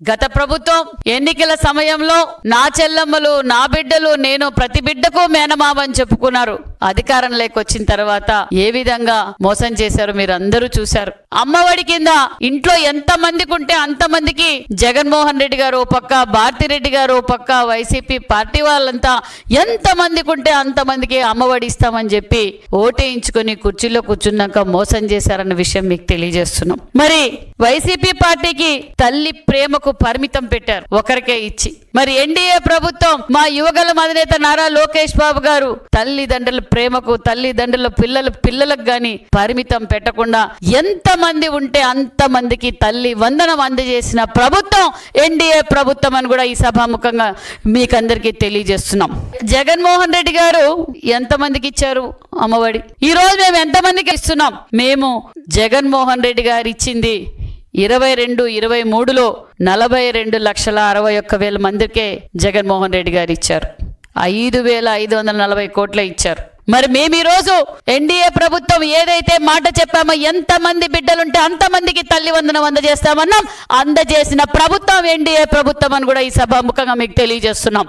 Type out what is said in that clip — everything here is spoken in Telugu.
గత ప్రభుత్వం ఎన్నికల సమయంలో నా చెల్లమ్మలు నా బిడ్డలు నేను ప్రతి బిడ్డకు మేనమామని చెప్పుకున్నారు. అధికారంలోకి వచ్చిన తర్వాత ఏ విధంగా మోసం చేశారు మీరు అందరూ చూశారు. అమ్మఒడి కింద ఇంట్లో ఎంత మందికి ఉంటే అంతమందికి జగన్మోహన్ రెడ్డి గారు ఓ పక్క, భారతిరెడ్డి గారు ఓ పక్క, వైసీపీ పార్టీ వాళ్ళంతా ఎంత మందికి ఉంటే అంతమందికి అమ్మఒడి ఇస్తామని చెప్పి ఓటేయించుకొని కుర్చీలో కూర్చున్నాక మోసం చేశారన్న విషయం మీకు తెలియజేస్తున్నాం. మరి వైసీపీ పార్టీకి తల్లి ప్రేమకు పరిమితం పెట్టారు, ఒకరికే ఇచ్చి. మరి ఎన్డీఏ ప్రభుత్వం మా యువగళం అధినేత నారా లోకేష్ బాబు గారు తల్లిదండ్రుల ప్రేమకు, తల్లిదండ్రుల పిల్లలకు గాని పరిమితం పెట్టకుండా ఎంత మంది ఉంటే అంత మందికి తల్లి వందనం అందజేసిన ప్రభుత్వం ఎన్డీఏ ప్రభుత్వం అని కూడా ఈ సభాముఖంగా మీకందరికీ తెలియజేస్తున్నాం. జగన్మోహన్ రెడ్డి గారు ఎంతమందికి ఇచ్చారు అమ్మఒడి? ఈ రోజు మేము ఎంతమందికి ఇస్తున్నాం? మేము జగన్మోహన్ రెడ్డి గారు ఇచ్చింది 22-23లో 42,61,000 మందికే జగన్మోహన్ రెడ్డి గారు ఇచ్చారు. 5,540 కోట్ల ఇచ్చారు. మరి మేము ఈరోజు ఎన్డీఏ ప్రభుత్వం ఏదైతే మాట చెప్పామో ఎంతమంది బిడ్డలుంటే అంతమందికి తల్లి వందనం అందజేస్తామన్నాం. అందజేసిన ప్రభుత్వం ఎన్డీఏ ప్రభుత్వం అని కూడా ఈ సభాముఖంగా మీకు తెలియజేస్తున్నాం.